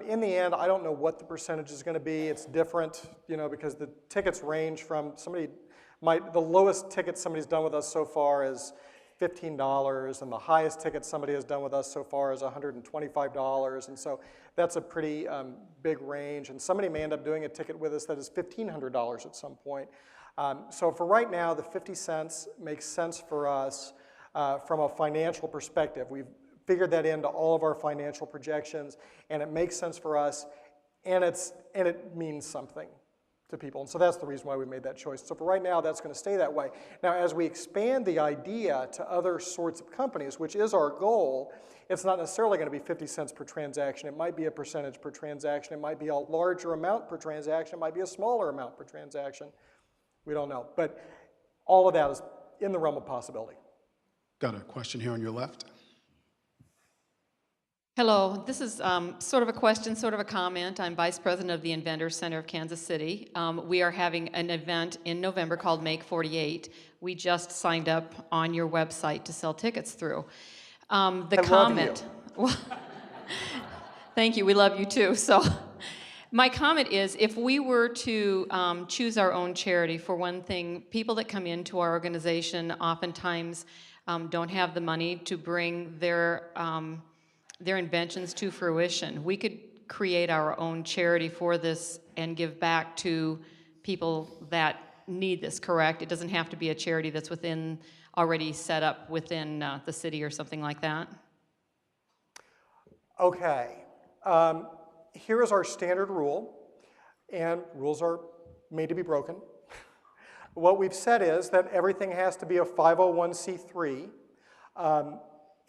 In the end, I don't know what the percentage is going to be. It's different, you know, because the tickets range from the lowest ticket somebody's done with us so far is $15, and the highest ticket somebody has done with us so far is $125, and so that's a pretty big range, and somebody may end up doing a ticket with us that is $1,500 at some point. So for right now, the 50 cents makes sense for us from a financial perspective. We've figured that into all of our financial projections, and it makes sense for us, and it means something to people. And so that's the reason why we made that choice. So for right now, that's going to stay that way. Now, as we expand the idea to other sorts of companies, which is our goal, it's not necessarily going to be 50 cents per transaction. It might be a percentage per transaction. It might be a larger amount per transaction. It might be a smaller amount per transaction. We don't know. But all of that is in the realm of possibility. Got a question here on your left. Hello, this is sort of a question, sort of a comment. I'm Vice President of the Inventor Center of Kansas City. We are having an event in November called Make 48. We just signed up on your website to sell tickets through. The comment. Well, thank you, we love you too. So my comment is, if we were to choose our own charity, for one thing, people that come into our organization oftentimes don't have the money to bring their inventions to fruition. We could create our own charity for this and give back to people that need this, correct? It doesn't have to be a charity that's already set up within the city or something like that? Okay. Here is our standard rule, and rules are made to be broken. What we've said is that everything has to be a 501c3.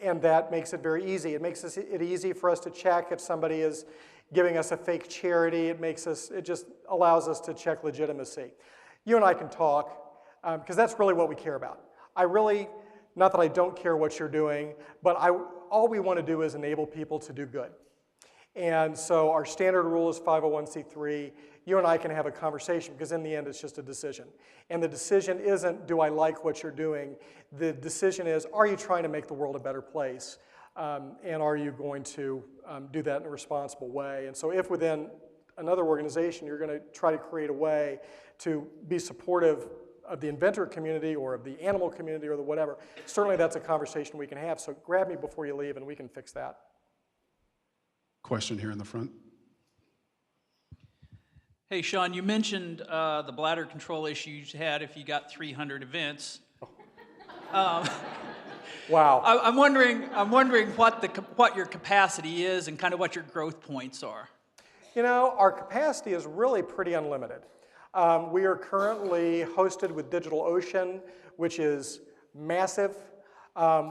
And that makes it very easy. It makes it easy for us to check if somebody is giving us a fake charity. It just allows us to check legitimacy. You and I can talk, because that's really what we care about. Not that I don't care what you're doing, but all we want to do is enable people to do good. And so our standard rule is 501c3. You and I can have a conversation, because in the end it's just a decision. And the decision isn't, do I like what you're doing? The decision is, are you trying to make the world a better place? And are you going to do that in a responsible way? And so if within another organization you're going to try to create a way to be supportive of the inventor community or of the animal community or the whatever, certainly that's a conversation we can have. So grab me before you leave and we can fix that. Question here in the front. Hey, Sean, you mentioned the bladder control issue you had if you got 300 events. Wow. I'm wondering what your capacity is and kind of what your growth points are. You know, our capacity is really pretty unlimited. We are currently hosted with DigitalOcean, which is massive.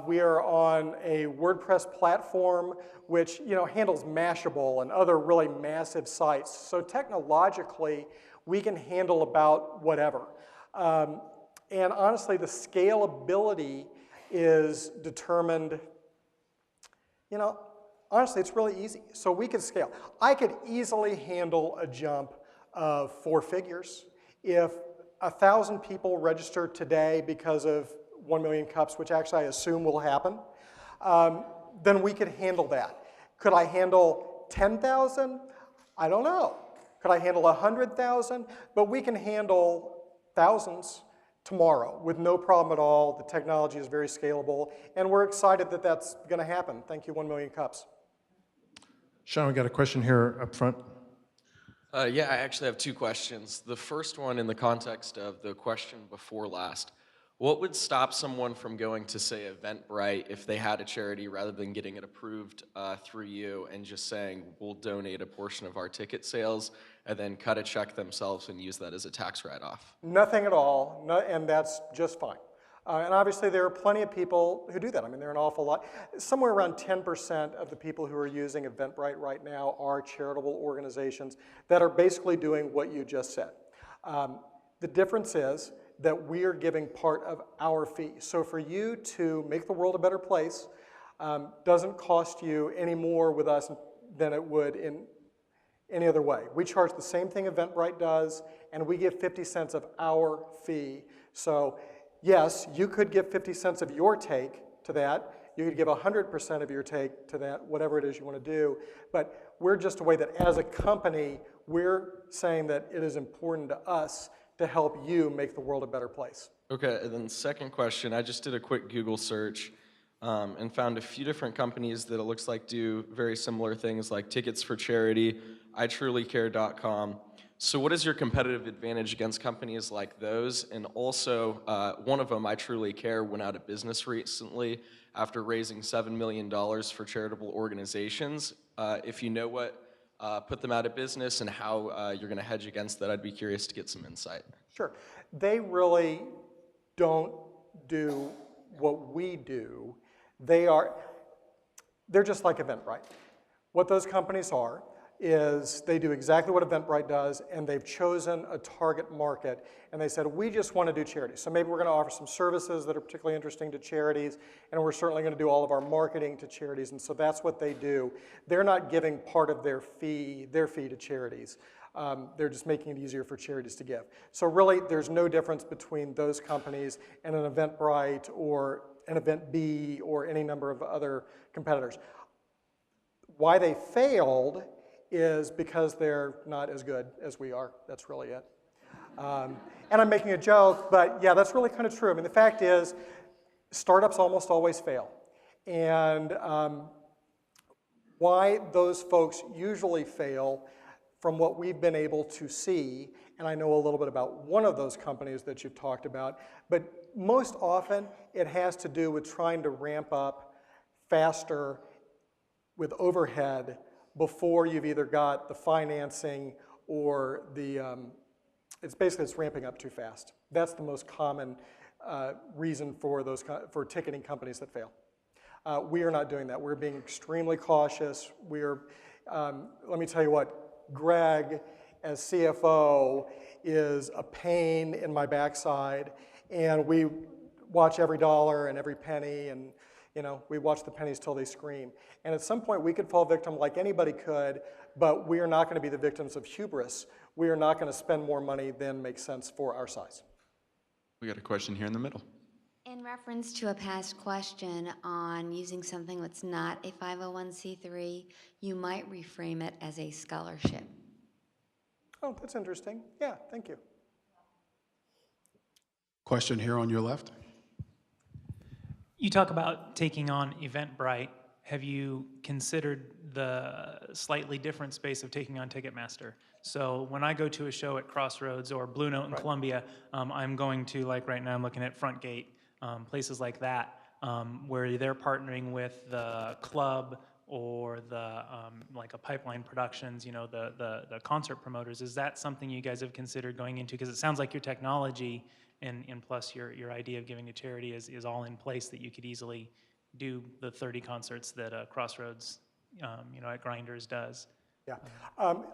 We are on a WordPress platform which handles Mashable and other really massive sites. So technologically, we can handle about whatever. And honestly, the scalability is determined, honestly, it's really easy. So we can scale. I could easily handle a jump of 4 figures. If 1,000 people register today because of 1 million cups, which actually I assume will happen, then we could handle that. Could I handle 10,000? I don't know. Could I handle 100,000? But we can handle thousands tomorrow with no problem at all. The technology is very scalable, and we're excited that that's going to happen. Thank you, 1 million cups. Sean, we got a question here up front. Yeah, I actually have 2 questions. The first one in the context of the question before last. What would stop someone from going to, say, Eventbrite if they had a charity rather than getting it approved through you and just saying, we'll donate a portion of our ticket sales and then cut a check themselves and use that as a tax write-off? Nothing at all, and that's just fine. And obviously there are plenty of people who do that. I mean, there are an awful lot. Somewhere around 10% of the people who are using Eventbrite right now are charitable organizations that are basically doing what you just said. The difference is that we are giving part of our fee. So for you to make the world a better place doesn't cost you any more with us than it would in any other way. We charge the same thing Eventbrite does, and we give 50 cents of our fee. So yes, you could give 50 cents of your take to that. You could give 100% of your take to that, whatever it is you want to do. But we're just a way that as a company, we're saying that it is important to us to help you make the world a better place. Okay, and then second question, I just did a quick Google search and found a few different companies that it looks like do very similar things like Tickets for Charity, iTrulyCare.com. So what is your competitive advantage against companies like those? And also, one of them, I Truly Care, went out of business recently after raising $7 million for charitable organizations. If you know what put them out of business and how you're going to hedge against that, I'd be curious to get some insight. Sure. They really don't do what we do. They're just like Eventbrite. What those companies are, is they do exactly what Eventbrite does, and they've chosen a target market, and they said, we just want to do charities. So maybe we're going to offer some services that are particularly interesting to charities, and we're certainly going to do all of our marketing to charities, and so that's what they do. They're not giving part of their fee to charities. They're just making it easier for charities to give. So really, there's no difference between those companies and an Eventbrite or an EventB or any number of other competitors. Why they failed is because they're not as good as we are. That's really it. And I'm making a joke, but yeah, that's really kind of true. I mean, the fact is, startups almost always fail. And why those folks usually fail, from what we've been able to see, and I know a little bit about one of those companies that you've talked about, but most often it has to do with trying to ramp up faster with overhead before you've either got the financing or it's ramping up too fast. That's the most common reason for for ticketing companies that fail. We are not doing that. We're being extremely cautious. Let me tell you what, Greg, as CFO, is a pain in my backside, and we watch every dollar and every penny, and we watch the pennies till they scream. And at some point, we could fall victim like anybody could, but we are not going to be the victims of hubris. We are not going to spend more money than makes sense for our size. We got a question here in the middle. In reference to a past question on using something that's not a 501c3, you might reframe it as a scholarship. Oh, that's interesting. Yeah, thank you. Question here on your left. You talk about taking on Eventbrite. Have you considered the slightly different space of taking on Ticketmaster? So when I go to a show at Crossroads or Blue Note in Columbia, I'm going to, like right now, I'm looking at Frontgate, places like that, where they're partnering with the club or the like a Pipeline Productions, the concert promoters. Is that something you guys have considered going into? Because it sounds like your technology and plus your idea of giving to charity is all in place that you could easily do the 30 concerts that Crossroads, at Grinders does. Yeah,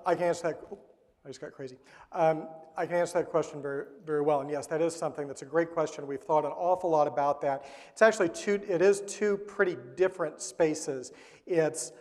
I can answer that. Oh, I just got crazy. I can answer that question very, very well. And yes, that is something that's a great question. We've thought an awful lot about that. It's actually two pretty different spaces. It's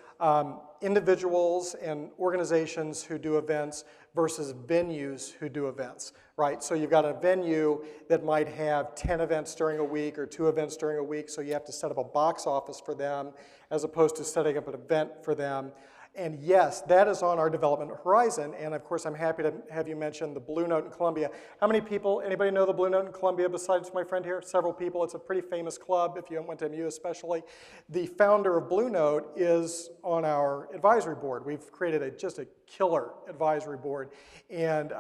individuals and organizations who do events versus venues who do events, right? So you've got a venue that might have 10 events during a week or 2 events during a week, so you have to set up a box office for them as opposed to setting up an event for them. And yes, that is on our development horizon. And of course, I'm happy to have you mention the Blue Note in Columbia. How many people, anybody know the Blue Note in Columbia besides my friend here? Several people. It's a pretty famous club, if you went to MU especially. The founder of Blue Note is on our advisory board. We've created just a killer advisory board. And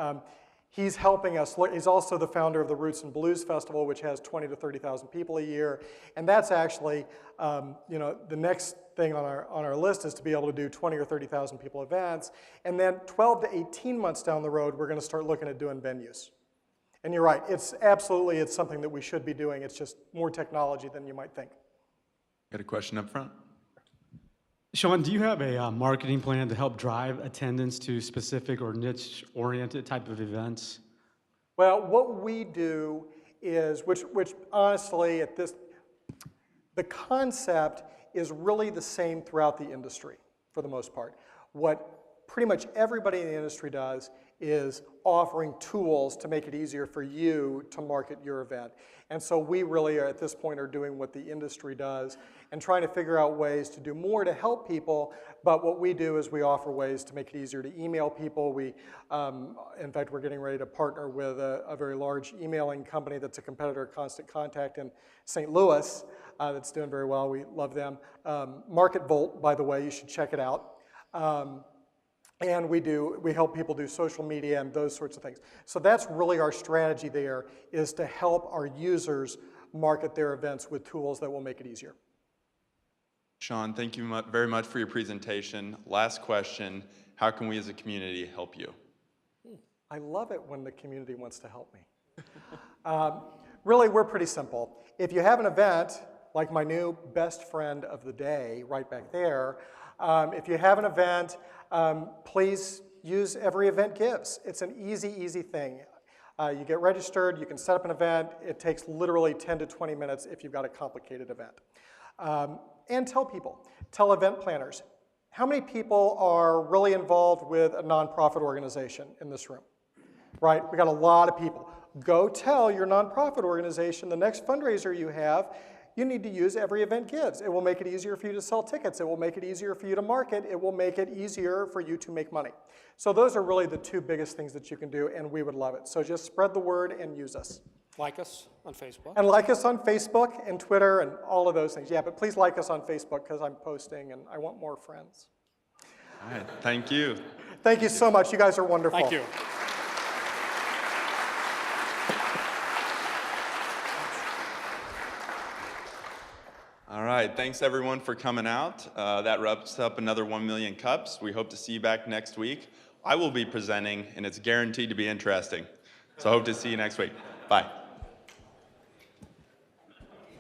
he's helping us. He's also the founder of the Roots and Blues Festival, which has 20 to 30,000 people a year. And that's actually, the next thing on our list is to be able to do 20 or 30,000 people events. And then 12 to 18 months down the road, we're going to start looking at doing venues. And you're right, it's something that we should be doing. It's just more technology than you might think. Got a question up front? Sean, do you have a marketing plan to help drive attendance to specific or niche-oriented type of events? Well, what we do is, which honestly, the concept is really the same throughout the industry, for the most part. What pretty much everybody in the industry does is offering tools to make it easier for you to market your event. And so we really, at this point, are doing what the industry does and trying to figure out ways to do more to help people. But what we do is we offer ways to make it easier to email people. In fact, we're getting ready to partner with a very large emailing company that's a competitor of Constant Contact in St. Louis that's doing very well. We love them. Market Volt, by the way, you should check it out. And we help people do social media and those sorts of things. So that's really our strategy there, is to help our users market their events with tools that will make it easier. Sean, thank you very much for your presentation. Last question, how can we as a community help you? I love it when the community wants to help me. Really, we're pretty simple. If you have an event, like my new best friend of the day right back there, If you have an event, please use Every Event Gives. It's an easy, easy thing. You get registered, you can set up an event. It takes literally 10 to 20 minutes if you've got a complicated event. And tell people, tell event planners. How many people are really involved with a nonprofit organization in this room? Right, we got a lot of people. Go tell your nonprofit organization the next fundraiser you have, you need to use Every Event Gives. It will make it easier for you to sell tickets. It will make it easier for you to market. It will make it easier for you to make money. So those are really the two biggest things that you can do, and we would love it. So just spread the word and use us. Like us on Facebook. And like us on Facebook and Twitter and all of those things. Yeah, but please like us on Facebook because I'm posting and I want more friends. All right, thank you. Thank you so much. You guys are wonderful. Thank you. All right, thanks everyone for coming out. That wraps up another 1 million cups. We hope to see you back next week. I will be presenting, and it's guaranteed to be interesting. So I hope to see you next week. Bye.